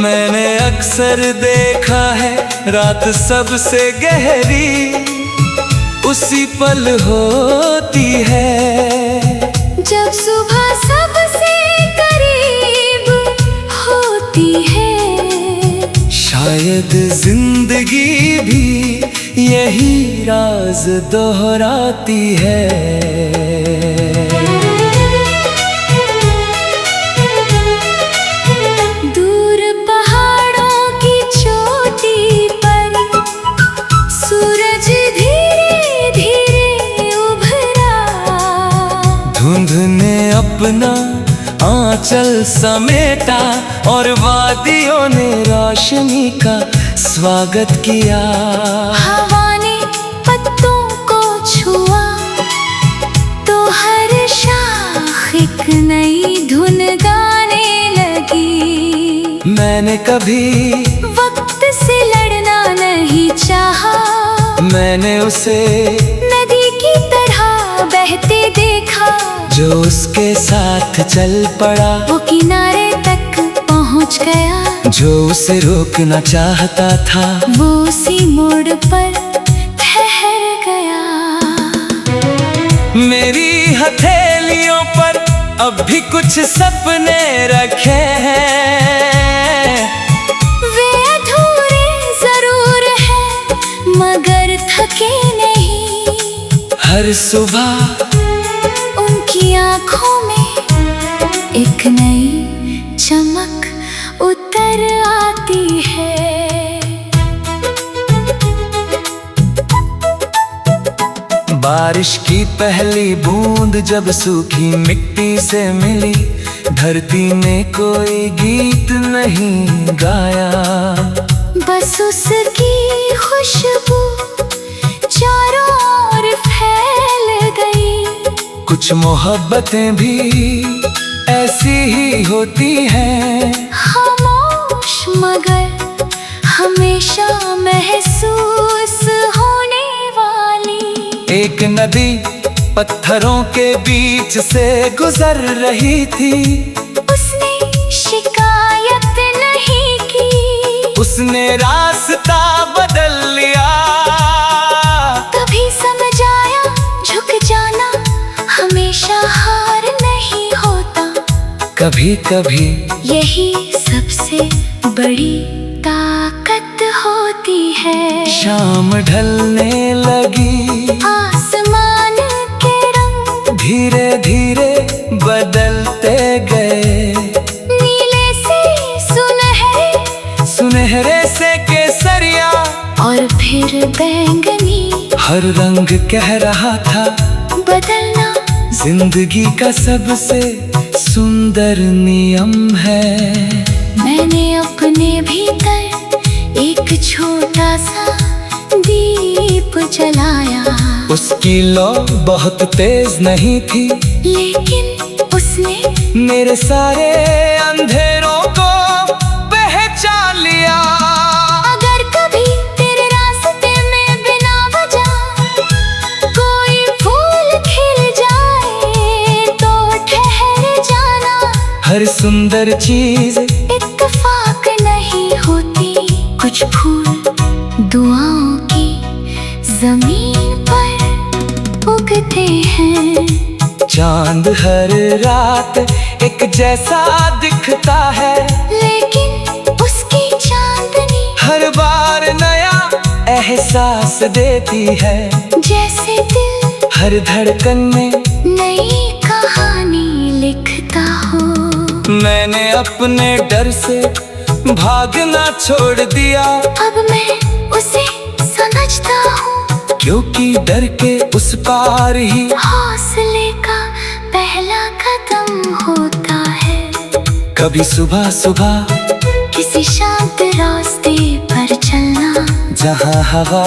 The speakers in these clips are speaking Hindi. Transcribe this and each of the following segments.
मैंने अक्सर देखा है रात सबसे गहरी उसी पल होती है जब सुबह सबसे करीब होती है। शायद जिंदगी भी यही राज दोहराती है। धुंध ने अपना आंचल समेटा और वादियों ने रोशनी का स्वागत किया। हवा ने पत्तों को छुआ तो हर शाख एक नई धुन गाने लगी। मैंने कभी वक्त से लड़ना नहीं चाहा, मैंने उसे नदी की तरह बहते देखा। जो उसके साथ चल पड़ा वो किनारे तक पहुंच गया। जो उसे रोकना चाहता था वो उसी मोड़ पर ठहर गया। मेरी हथेलियों पर अब भी कुछ सपने रखे हैं। वे अधूरे जरूर हैं मगर थके नहीं। हर सुबह उनकी आँखों में एक नई चमक उतर आती है। बारिश की पहली बूंद जब सूखी मिट्टी से मिली, धरती ने कोई गीत नहीं गाया। बस उसकी खुशबू चारों ओर फैल गई। कुछ मोहब्बतें भी ऐसी ही होती हैं, खामोश मगर हमेशा महसूस होने वाली। एक नदी पत्थरों के बीच से गुजर रही थी। उसने शिकायत नहीं की, उसने रास्ता बदल लिया। तभी समझ आया झुक जाना हमेशा हार नहीं होता। कभी कभी यही सबसे बड़ी ताकत होती है। शाम ढलने लगी, आसमान के रंग धीरे धीरे बदलते गए। नीले से सुनहरे, सुनहरे से केसरिया और फिर बैंगनी। हर रंग कह रहा था बदलना जिंदगी का सबसे सुंदर नियम है। मैंने अपने भीतर एक छोटा सा दीप जलाया। उसकी लौ बहुत तेज नहीं थी, लेकिन उसने मेरे सारे अंधेरों को पहचान लिया। अगर कभी तेरे रास्ते में बिना वजह कोई फूल खिल जाए तो ठहर जाना। हर सुंदर चीज इत्तेफाक नहीं होती। कुछ फूल दुआओं की जमीन पर उगते हैं। चांद हर रात एक जैसा दिखता है, लेकिन उसकी चांदनी हर बार नया एहसास देती है। जैसे दिल हर धड़कन में नई कहानी लिखता हो। मैंने अपने डर से भागना छोड़ दिया। अब मैं उसे समझता हूँ, क्योंकि डर के उस पार ही हौसले का पहला कदम होता है। कभी सुबह सुबह किसी शांत रास्ते पर चलना, जहाँ हवा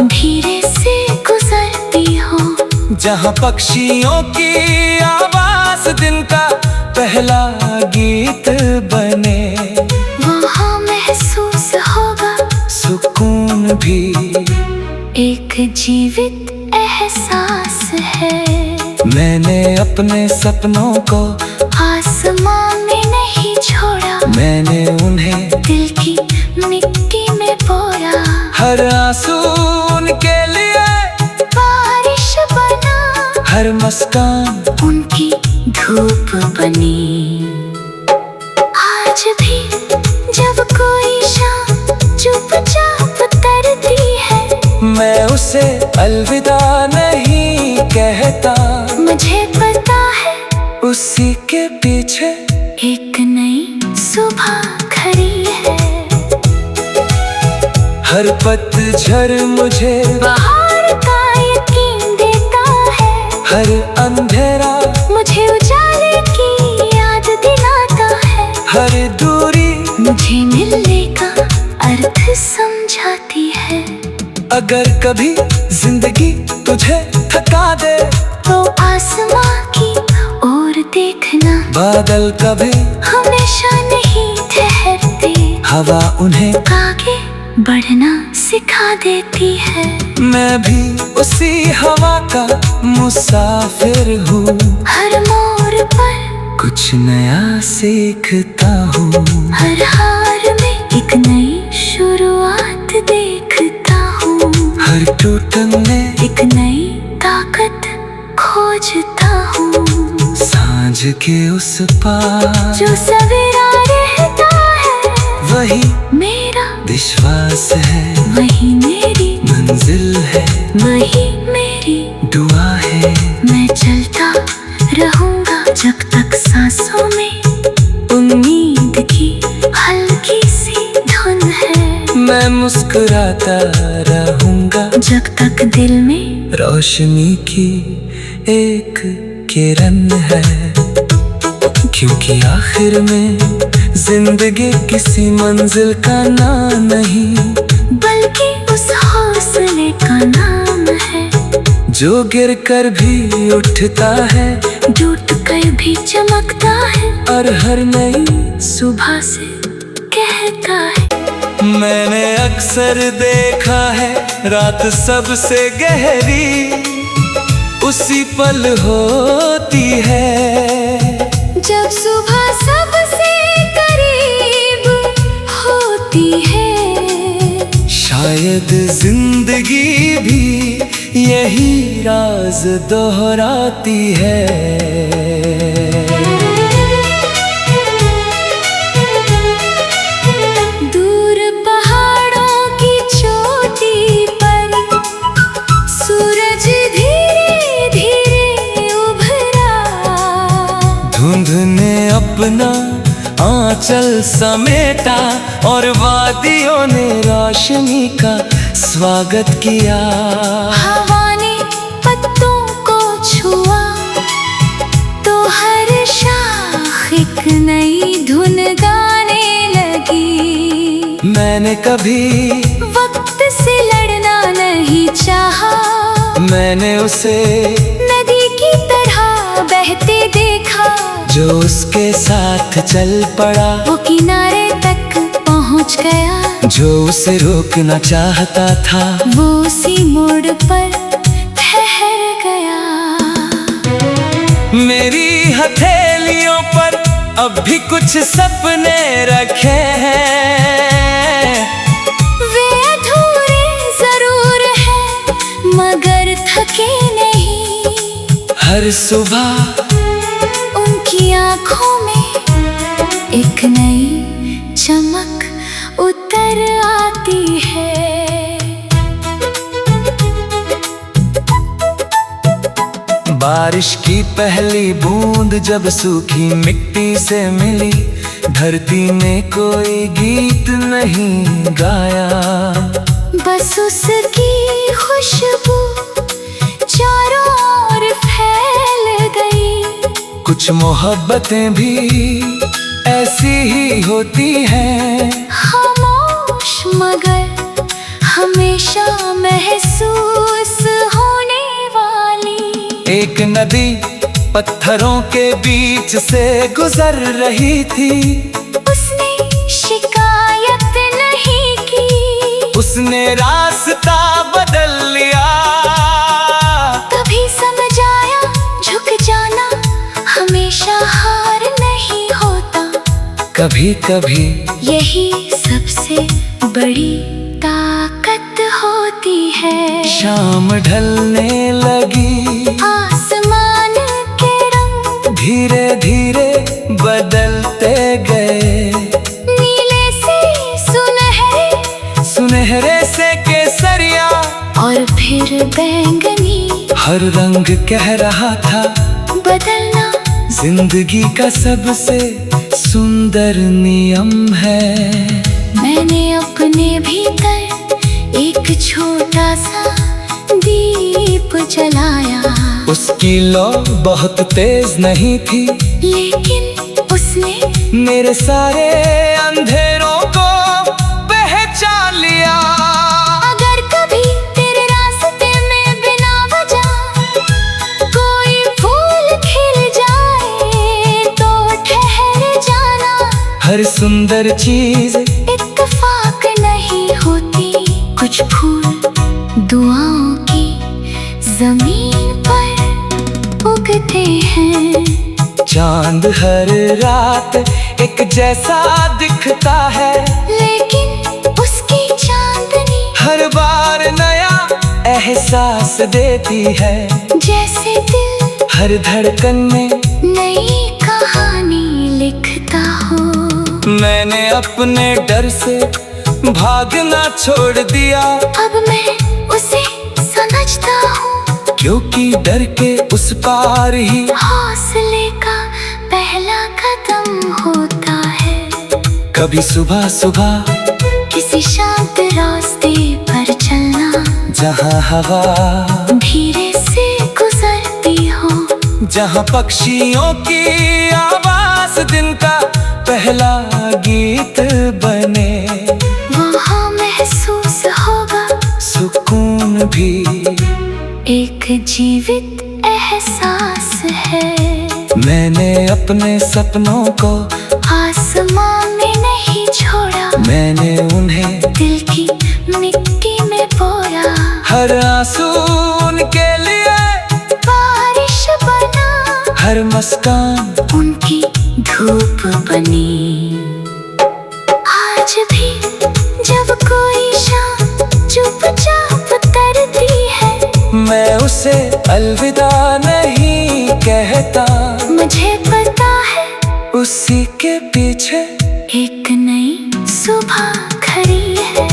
धीरे से गुजरती हो। जहाँ पक्षियों की आवाज दिन का पहला गीत बने। वहाँ महसूस होगा सुकून भी एक जीवित एहसास है। मैंने अपने सपनों को आसमान में नहीं छोड़ा, मैंने उन्हें दिल की मिट्टी में बोया, हर आंसू उनके लिए बारिश बना, हर मुस्कान उनकी धूप बनी। आज भी जब कोई शाम चुपचाप करती है, मैं उसे अलविदा नहीं कहता। मुझे पता है उसी के पीछे एक नई सुबह खड़ी है। हर पतझड़ मुझे बाहर का यकीन देता है, हर अंधेरा मुझे उजाले की याद दिलाता है, हर दूरी मुझे मिलने का अर्थ समझाती है। अगर कभी जिंदगी तुझे थका दे तो आसमां की ओर देखना, बादल कभी हमेशा नहीं ठहरते, हवा उन्हें आगे बढ़ना सिखा देती है। मैं भी उसी हवा का मुसाफिर हूँ, हर मोड़ पर कुछ नया सीखता हूँ, हर हार में एक नई शुरुआत देखता हूँ, हर टूटन में एक नई ताकत खोजता हूँ। सांझ के उस पार जो सवेरा रहता है, वही मेरा विश्वास है, वही मेरी मंजिल है, वही मेरी दुआ है। मैं चलता रहूंगा जब तक सांसों में उम्मीद की हल्की सी धुन है। मैं मुस्कुराता रहूंगा जब तक दिल में रोशनी की एक किरण है, क्योंकि आखिर में जिंदगी किसी मंजिल का नाम नहीं, बल्कि उस हौसले का नाम है, जो गिर कर भी उठता है, टूट कर भी चमकता है, और हर नई सुबह से कहता है। मैंने अक्सर देखा है रात सबसे गहरी उसी पल होती है, जब सुबह सबसे करीब होती है। शायद जिंदगी भी यही राज दोहराती है। दूर पहाड़ों की चोटी पर सूरज धीरे धीरे उभरा, धुंध ने अपना आंचल समेटा और वादियों ने रोशनी का स्वागत किया। हवा ने पत्तों को छुआ तो हर शाख एक नई धुन गाने लगी। मैंने कभी वक्त से लड़ना नहीं चाहा, मैंने उसे नदी की तरह बहते देखा, जो उसके साथ चल पड़ा, वो किनारे तक पहुंच गया, जो उसे रोकना चाहता था, वो उसी मोड़ पर ठहर गया। मेरी हथेलियों पर अब भी कुछ सपने रखे हैं, वे अधूरे जरूर हैं मगर थके नहीं। हर सुबह उनकी आंखों में एक नई चमक उतर आती है। बारिश की पहली बूंद जब सूखी मिट्टी से मिली, धरती ने कोई गीत नहीं गाया, बस उसकी खुशबू चारों ओर फैल गई। कुछ मोहब्बतें भी ऐसी ही होती हैं, खामोश मगर हमेशा महसूस होने वाली। एक नदी पत्थरों के बीच से गुजर रही थी, उसने शिकायत नहीं की, उसने रास्ता बदल लिया। तभी समझ आया झुक जाना हमेशा हार नहीं होता। कभी कभी यही सबसे बड़ी ताकत होती है। शाम ढलने लगी, आसमान के रंग धीरे धीरे बदलते गए। नीले से सुनहरे, सुनहरे से केसरिया, और फिर बैंगनी। हर रंग कह रहा था बदलना जिंदगी का सबसे सुंदर नियम है। मैंने अपने भीतर एक छोटा सा दीप जलाया। उसकी लौ बहुत तेज नहीं थी, लेकिन उसने मेरे सारे अंधेरों को पहचान लिया। अगर कभी तेरे रास्ते में बिना वजह कोई फूल खिल जाए तो ठहर जाना। हर सुंदर चीज इत्तेफाक नहीं होती, कुछ फूल दुआओं की जमीन पर उगते हैं। चांद हर रात एक जैसा दिखता है, लेकिन उसकी चांदनी हर बार नया एहसास देती है। जैसे दिल हर धड़कन में नई कहानी लिखता हो। मैंने अपने डर से भागना छोड़ दिया, अब मैं उसे समझता हूँ, क्योंकि डर के उस पार ही हौसले का पहला कदम होता है। कभी सुबह सुबह किसी शांत रास्ते पर चलना, जहाँ हवा धीरे से गुजरती हो। जहाँ पक्षियों की आवाज दिन का पहला गीत बने, वहाँ महसूस होगा सुकून भी एक जीवित एहसास है। मैंने अपने सपनों को आसमान में नहीं छोड़ा, मैंने उन्हें दिल की मिट्टी में बोया। हर आंसू उनके लिए बारिश बना, हर मुस्कान उनकी धूप बनी। आज भी जब कोई शाम चुपचाप तरती है, मैं उसे अलविदा नहीं कहता। मुझे पता है उसी के पीछे एक नई सुबह खड़ी है।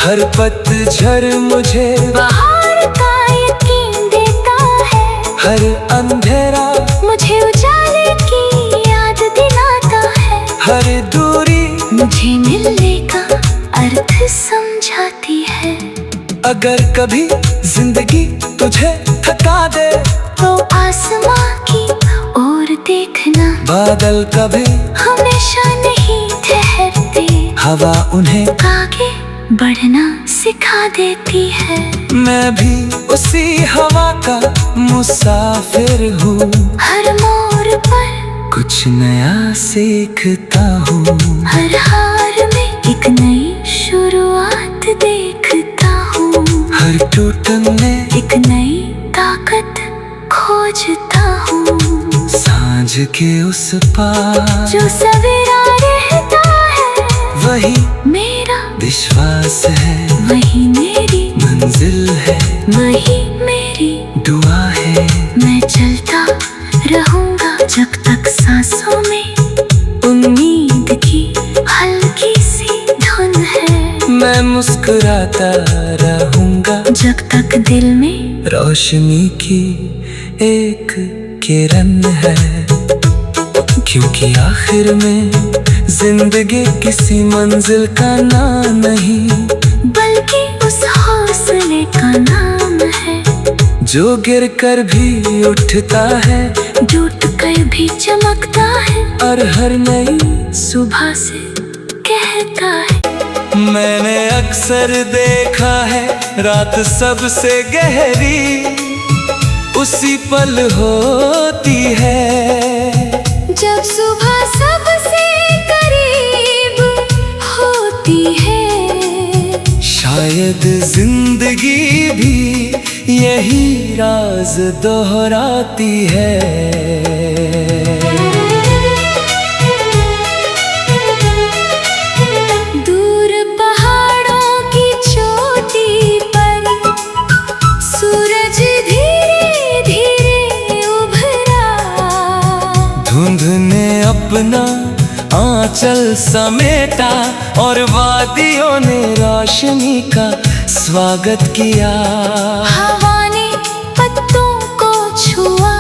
हर पतझड़ मुझे बाहर का यकीन देता है, हर अंधेरा मुझे उजाले की याद दिलाता है। हर दूरी मुझे मिलने का अर्थ समझाती है। अगर कभी जिंदगी तुझे थका दे, तो आसमां की ओर देखना, बादल कभी हमेशा नहीं ठहरते। हवा उन्हें आगे बढ़ना सिखा देती है। मैं भी उसी हवा का मुसाफिर हूँ, हर मोड़ पर कुछ नया सीखता हूँ। हर हार में एक नई शुरुआत देखता हूँ। हर टूटन में एक नई ताकत खोजता हूँ। सांझ के उस पार जो सवेरा रहता है, वही मेरा विश्वास है, वही मेरी मंजिल है, वही मेरी दुआ है। मैं चलता रहूंगा जब तक सांसों में उम्मीद की हल्की सी धुन है। मैं मुस्कुराता रहूंगा जब तक दिल में रोशनी की एक किरण है, क्योंकि आखिर में जिंदगी किसी मंजिल का नाम नहीं, बल्कि उस हौसले का नाम है। जो गिर कर भी उठता है, टूट कर भी चमकता है, और हर नई सुबह से कहता है। मैंने अक्सर देखा है रात सबसे गहरी उसी पल होती है, जब सुबह सबसे करीब होती है। शायद जिंदगी भी यही राज दोहराती है। आंचल समेटा और वादियों ने रोशनी का स्वागत किया। हवा ने पत्तों को छुआ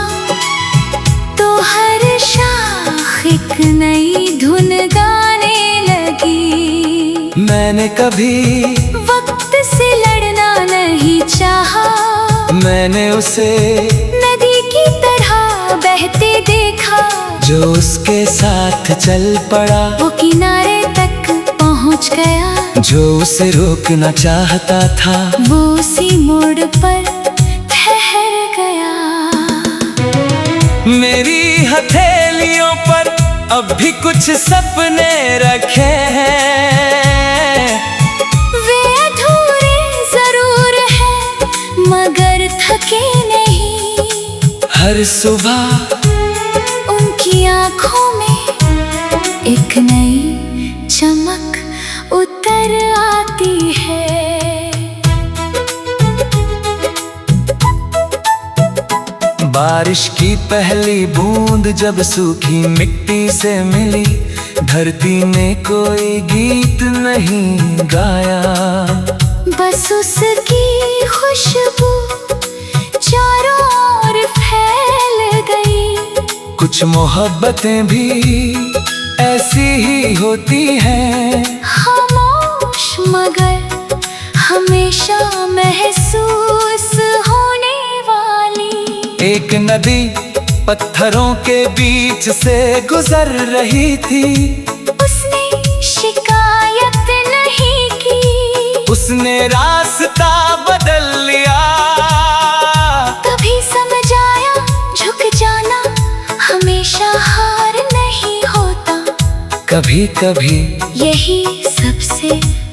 तो हर शाख एक नई धुन गाने लगी। मैंने कभी वक्त से लड़ना नहीं चाहा, मैंने उसे नदी की तरह बहते देखा। जो उसके साथ चल पड़ा वो किनारे तक पहुंच गया। जो उसे रोकना चाहता था वो उसी मोड़ पर ठहर गया। मेरी हथेलियों पर अब भी कुछ सपने रखे हैं। वे अधूरे जरूर हैं मगर थके नहीं। हर सुबह उनकी आंखों में एक नई चमक उतर आती है। बारिश की पहली बूंद जब सूखी मिट्टी से मिली, धरती ने कोई गीत नहीं गाया। बस उसकी खुशबू चारों ओर फैल गई। कुछ मोहब्बतें भी ऐसी ही होती हैं, खामोश मगर हमेशा महसूस होने वाली। एक नदी पत्थरों के बीच से गुजर रही थी। उसने शिकायत नहीं की, उसने रास्ता बदल लिया। तभी समझ आया झुक जाना हमेशा हार नहीं होता। कभी कभी यही सबसे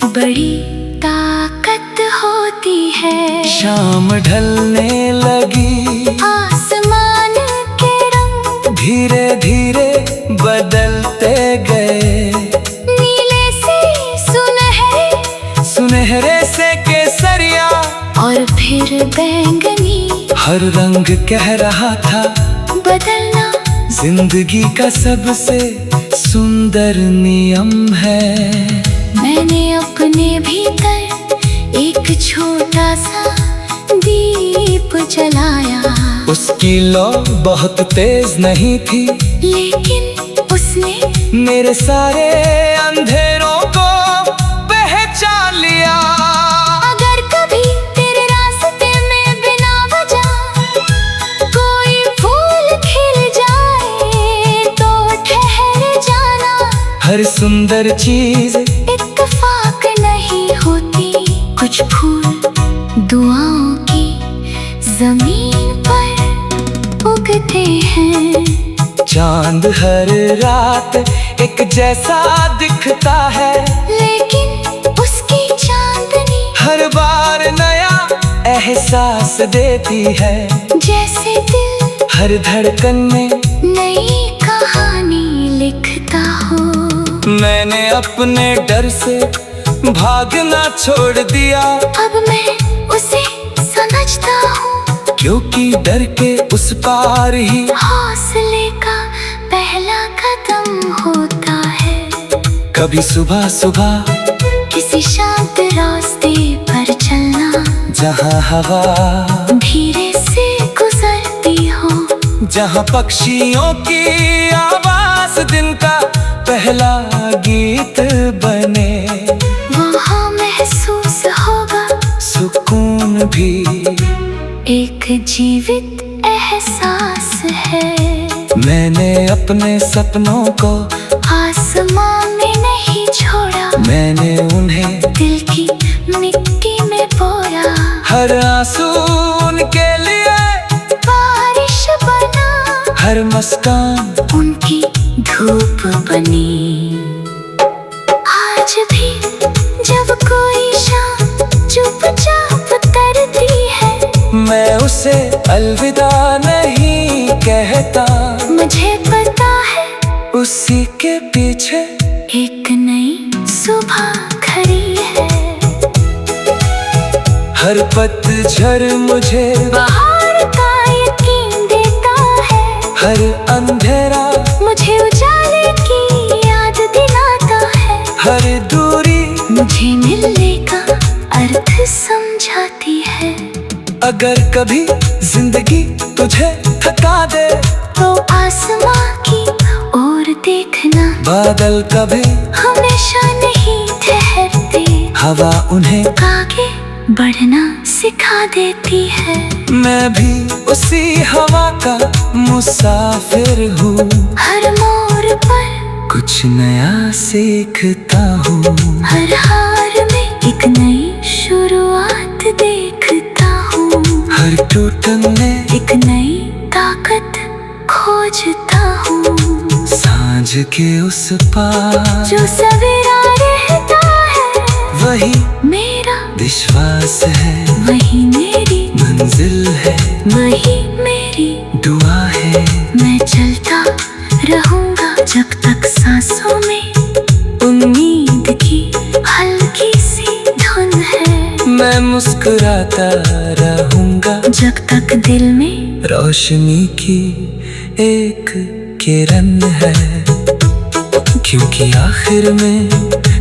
बड़ी ताकत होती है। शाम ढलने लगी, आसमान के रंग धीरे धीरे बदलते गए। नीले से सुनहरे, सुनहरे से केसरिया और फिर बैंगनी। हर रंग कह रहा था बदलना जिंदगी का सबसे सुंदर नियम है। मैंने अपने भीतर एक छोटा सा दीप जलाया। उसकी लौ बहुत तेज नहीं थी, लेकिन उसने मेरे सारे अंधेरों को पहचान लिया। अगर कभी तेरे रास्ते में बिना वजह कोई फूल खिल जाए तो ठहर जाना। हर सुंदर चीज इत्तेफाक नहीं होती। कुछ फूल दुआओं की जमीन पर उगते हैं। चांद हर रात एक जैसा दिखता है, लेकिन उसकी चांदनी हर बार नया एहसास देती है। जैसे दिल हर धड़कन में नई कहानी लिखता हो। मैंने अपने डर से भागना छोड़ दिया, अब मैं उसे समझता हूँ, क्योंकि डर के उस पार ही हौसले का पहला कदम होता है। कभी सुबह सुबह किसी शांत रास्ते पर चलना, जहाँ हवा धीरे से गुजरती हो। जहाँ पक्षियों की आवाज दिन का पहला गीत बने। वहाँ महसूस होगा सुकून भी एक जीवित एहसास है। मैंने अपने सपनों को आसमां में नहीं छोड़ा, मैंने उन्हें दिल की मिट्टी में बोया। हर आंसू उनके लिए बारिश बना, हर मुस्कान उनकी धूप बनी। आज भी जब कोई शाम चुपचाप तरती है, मैं उसे अलविदा नहीं कहता। मुझे पता है उसी के पीछे एक नई सुबह खड़ी है। हर पतझड़ मुझे बाहर का यकीन देता है, हर अंधेरा मुझे उजाले की याद अगर कभी जिंदगी तुझे थका दे तो आसमां की ओर देखना, बादल कभी हमेशा नहीं ठहरते, हवा उन्हें आगे बढ़ना सिखा देती है। मैं भी उसी हवा का मुसाफिर हूँ, हर मोड़ पर कुछ नया सीखता हूँ। हर हार में एक नई शुरुआत देखता हूँ, हर टूटन में एक नई ताकत खोजता हूँ। सांझ के उस पार जो सवेरा रहता है वही मेरा विश्वास है, वही मेरी मंजिल है, वही मेरी दुआ है। मैं चलता रहूंगा जब तक सांसों में उम्मीद की हल्की सी धुन है। मैं मुस्कुराता रहूंगा जब तक दिल में रोशनी की एक किरण है, क्योंकि आखिर में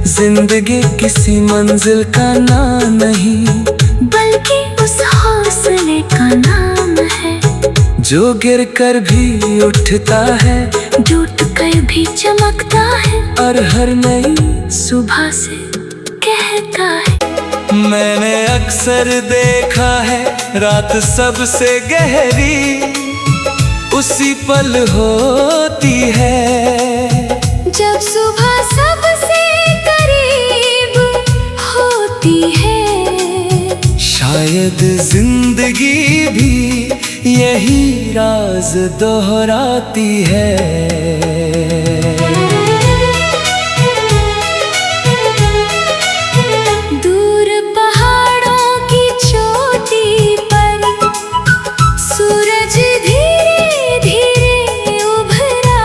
जिंदगी किसी मंजिल का नाम नहीं, बल्कि उस हौसले का नाम है। जो गिर कर भी उठता है, टूट कर भी चमकता है, और हर नई सुबह से कहता है। मैंने अक्सर देखा है रात सबसे गहरी उसी पल होती है, जब सुबह सबसे करीब होती है। शायद जिंदगी भी यही राज दोहराती है। दूर पहाड़ों की चोटी पर सूरज धीरे धीरे उभरा,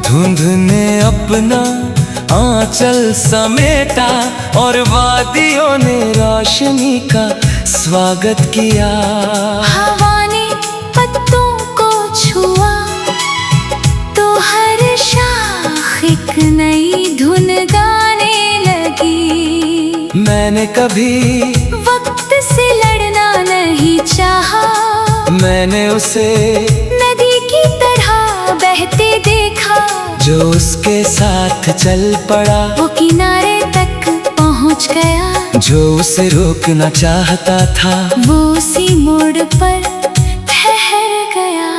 धुंध ने अपना आंचल समेटा और वादियों ने रोशनी का स्वागत किया। हवा ने पत्तों को छुआ तो हर शाख एक नई धुन गाने लगी। मैंने कभी वक्त से लड़ना नहीं चाहा, मैंने उसे नदी की तरह बहते देखा। जो उसके साथ चल पड़ा वो किनारे तक पहुंच गया, जो उसे रोकना चाहता था वो उसी मोड़ पर ठहर गया।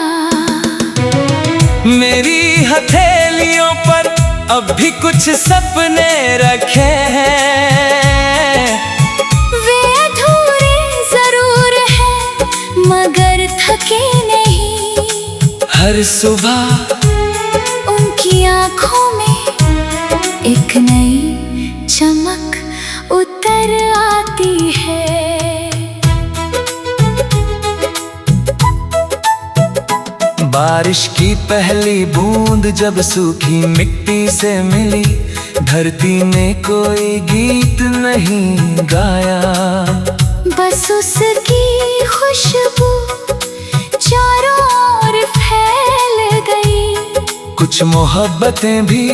मेरी हथेलियों पर अब भी कुछ सपने रखे हैं, वे अधूरे जरूर हैं मगर थके नहीं। हर सुबह उनकी आंखों में एक नई चमक उतर आती है। बारिश की पहली बूंद जब सूखी मिट्टी से मिली, धरती ने कोई गीत नहीं गाया, बस उसकी खुशबू चारों ओर फैल गई। कुछ मोहब्बतें भी